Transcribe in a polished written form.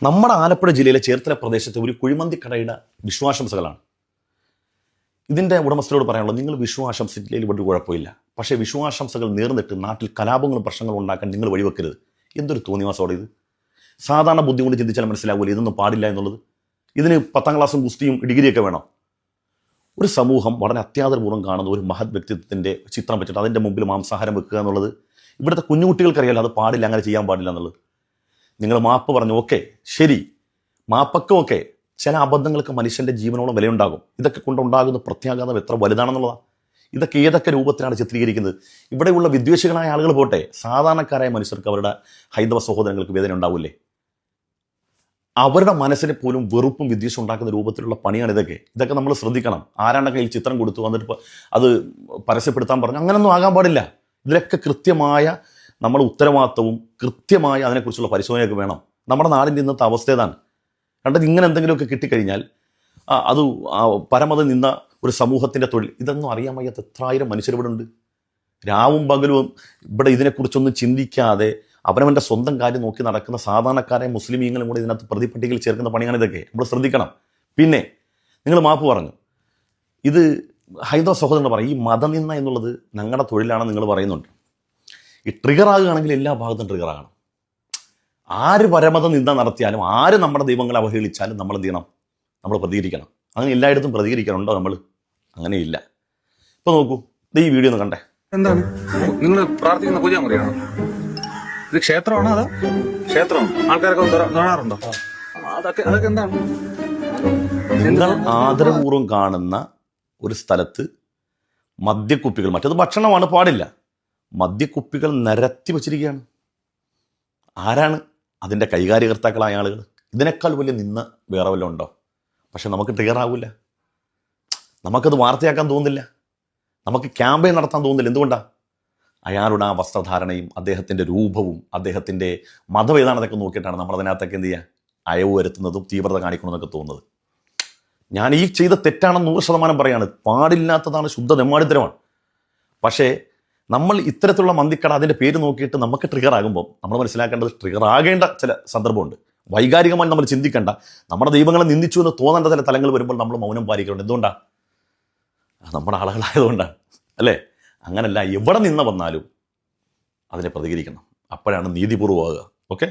നമ്മുടെ ആലപ്പുഴ ജില്ലയിലെ ചേർത്തല പ്രദേശത്തെ ഒരു കുഴിമന്തിക്കടയുടെ വിഷുവാശംസകളാണ്. ഇതിൻ്റെ ഉടമസ്ഥരോട് പറയാനുള്ളത്, നിങ്ങൾ വിഷുവാശംസയിൽ ഒരു കുഴപ്പമില്ല, പക്ഷേ വിഷുവാശംസകൾ നേർന്നിട്ട് നാട്ടിൽ കലാപങ്ങളും പ്രശ്നങ്ങളും ഉണ്ടാക്കാൻ നിങ്ങൾ വഴിവെക്കരുത്. എന്തൊരു തോന്നിവാസോടെ ഇത്! സാധാരണ ബുദ്ധി കൊണ്ട് ചിന്തിച്ചാൽ മനസ്സിലാവില്ല ഇതൊന്നും പാടില്ല എന്നുള്ളത്. ഇതിന് 10ാം ക്ലാസ്സും ഗുസ്തിയും ഡിഗ്രിയൊക്കെ വേണം. ഒരു സമൂഹം വളരെ അത്യാദരപൂർവ്വം കാണുന്ന ഒരു മഹത് വ്യക്തിത്വത്തിൻ്റെ ചിത്രം വെച്ചിട്ട് അതിൻ്റെ മുമ്പിൽ മാംസാഹാരം വെക്കുക എന്നുള്ളത് ഇവിടുത്തെ കുഞ്ഞുകുട്ടികൾക്കറിയാലോ അത് പാടില്ല, അങ്ങനെ ചെയ്യാൻ പാടില്ല എന്നുള്ളത്. നിങ്ങൾ മാപ്പ് പറഞ്ഞു, ഓക്കെ ശരി, മാപ്പൊക്കെ ഓക്കെ. ചില അബദ്ധങ്ങൾക്ക് മനുഷ്യൻ്റെ ജീവനോളം വിലയുണ്ടാകും. ഇതൊക്കെ കൊണ്ടുണ്ടാകുന്ന പ്രത്യാഘാതം എത്ര വലുതാണെന്നുള്ളതാണ്. ഇതൊക്കെ ഏതൊക്കെ രൂപത്തിലാണ് ചിത്രീകരിക്കുന്നത്? ഇവിടെയുള്ള വിദ്വേഷികളായ ആളുകൾ പോട്ടെ, സാധാരണക്കാരായ മനുഷ്യർക്ക് അവരുടെ ഹൈന്ദവ സഹോദരങ്ങൾക്ക് വേദന ഉണ്ടാവില്ലേ? അവരുടെ മനസ്സിനെ പോലും വെറുപ്പും വിദ്വേഷം ഉണ്ടാക്കുന്ന രൂപത്തിലുള്ള പണിയാണ് ഇതൊക്കെ. ഇതൊക്കെ നമ്മൾ ശ്രദ്ധിക്കണം. ആരാണ്ട കയ്യിൽ ചിത്രം കൊടുത്തു വന്നിട്ട് അത് പരസ്യപ്പെടുത്താൻ പറഞ്ഞു, അങ്ങനൊന്നും ആകാൻ പാടില്ല. ഇതിലൊക്കെ കൃത്യമായ നമ്മൾ ഉത്തരവാദിത്വവും കൃത്യമായ അതിനെക്കുറിച്ചുള്ള പരിശോധനയൊക്കെ വേണം. നമ്മുടെ നാടിൻ്റെ ഇന്നത്തെ അവസ്ഥ ഏതാണ്? കണ്ടത് ഇങ്ങനെ എന്തെങ്കിലുമൊക്കെ കിട്ടിക്കഴിഞ്ഞാൽ അത് പരമത നിന്ന ഒരു സമൂഹത്തിൻ്റെ തൊഴിൽ. ഇതൊന്നും അറിയാൻ വയ്യാത്ത എത്രായിരം മനുഷ്യരിവിടെ ഉണ്ട്. രാവും പകലും ഇവിടെ ഇതിനെക്കുറിച്ചൊന്നും ചിന്തിക്കാതെ അവനവൻ്റെ സ്വന്തം കാര്യം നോക്കി നടക്കുന്ന സാധാരണക്കാരെ മുസ്ലിമീങ്ങളും കൂടെ ഇതിനകത്ത് പ്രതിപട്ടികയിൽ ചേർക്കുന്ന പണിയാണ് ഇതൊക്കെ. നമ്മൾ ശ്രദ്ധിക്കണം. പിന്നെ നിങ്ങൾ മാപ്പ് പറഞ്ഞു, ഇത് ഹൈന്ദവ സഹോദരങ്ങൾ പറയും ഈ മതനിന്ദ എന്നുള്ളത് ഞങ്ങളുടെ തൊഴിലാണെന്ന് നിങ്ങൾ പറയുന്നുണ്ട്. ഈ ട്രിഗറാകുകയാണെങ്കിൽ എല്ലാ ഭാഗത്തും ട്രിഗറാകണം. ആര് പരമത നിന്ദ നടത്തിയാലും ആര് നമ്മുടെ ദൈവങ്ങളെ അവഹേളിച്ചാലും നമ്മൾ എന്ത് ചെയ്യണം? നമ്മൾ പ്രതികരിക്കണം. അങ്ങനെ എല്ലായിടത്തും പ്രതികരിക്കണുണ്ടോ നമ്മൾ? അങ്ങനെയില്ല. ഇപ്പോൾ നോക്കൂ, ഈ വീഡിയോ ഒന്ന് കണ്ടേ. എന്താണ് നിങ്ങൾ പ്രാർത്ഥിക്കുന്ന പൂജാമുറിയാണോ ഇത്? ക്ഷേത്രമാണോ? അതാ ക്ഷേത്രമാണ്. ആൾക്കാരൊക്കെ തൊഴാറുണ്ടോ? അതൊക്കെ എന്താണ്? നിങ്ങൾ ആദരപൂർവ്വം കാണുന്ന ഒരു സ്ഥലത്ത് മദ്യക്കുപ്പികൾ, മറ്റത് ഭക്ഷണമാണ്, പാടില്ല, മദ്യക്കുപ്പികൾ നിരത്തി വച്ചിരിക്കുകയാണ്. ആരാണ് അതിൻ്റെ കൈകാര്യകർത്താക്കളായ ആളുകൾ? ഇതിനേക്കാൾ വലിയ നിന്ന വേറെ വല്ലതും ഉണ്ടോ? പക്ഷെ നമുക്ക് ട്രിഗറാവില്ല, നമുക്കത് വാർത്തയാക്കാൻ തോന്നുന്നില്ല, നമുക്ക് ക്യാമ്പയിൻ നടത്താൻ തോന്നുന്നില്ല. എന്തുകൊണ്ടാണ്? അയാളുടെ ആ വസ്ത്രധാരണയും അദ്ദേഹത്തിൻ്റെ രൂപവും അദ്ദേഹത്തിൻ്റെ മതം ഏതാണെന്നൊക്കെ നോക്കിയിട്ടാണ് നമ്മളതിനകത്തൊക്കെ എന്ത് ചെയ്യുക, അയവ് വരുത്തുന്നതും തീവ്രത കാണിക്കണമെന്നൊക്കെ തോന്നുന്നത്. ഞാൻ ഈ ചെയ്ത തെറ്റാണെന്ന് 100% പറയാണ്. പാടില്ലാത്തതാണ്, ശുദ്ധ തെമ്മാടിത്തരമാണ്. പക്ഷേ നമ്മൾ ഇത്തരത്തിലുള്ള മന്തിക്കട അതിൻ്റെ പേര് നോക്കിയിട്ട് നമുക്ക് ട്രിഗർ ആകുമ്പോൾ നമ്മൾ മനസ്സിലാക്കേണ്ടത്, ട്രിഗർ ആകേണ്ട ചില സന്ദർഭമുണ്ട്. വൈകാരികമായി നമ്മൾ ചിന്തിക്കേണ്ട, നമ്മുടെ ദൈവങ്ങളെ നിന്ദിച്ചു എന്ന് തോന്നേണ്ട ചില തലങ്ങൾ വരുമ്പോൾ നമ്മൾ മൗനം പാലിക്കുന്നുണ്ട്. എന്തുകൊണ്ടാണ്? നമ്മുടെ ആളുകളായതുകൊണ്ടാണ്, അല്ലേ? അങ്ങനല്ല, എവിടെ നിന്ന് വന്നാലും അതിനെ പ്രതികരിക്കണം. അപ്പോഴാണ് നീതിപൂർവ്വമാകുക. ഓക്കെ.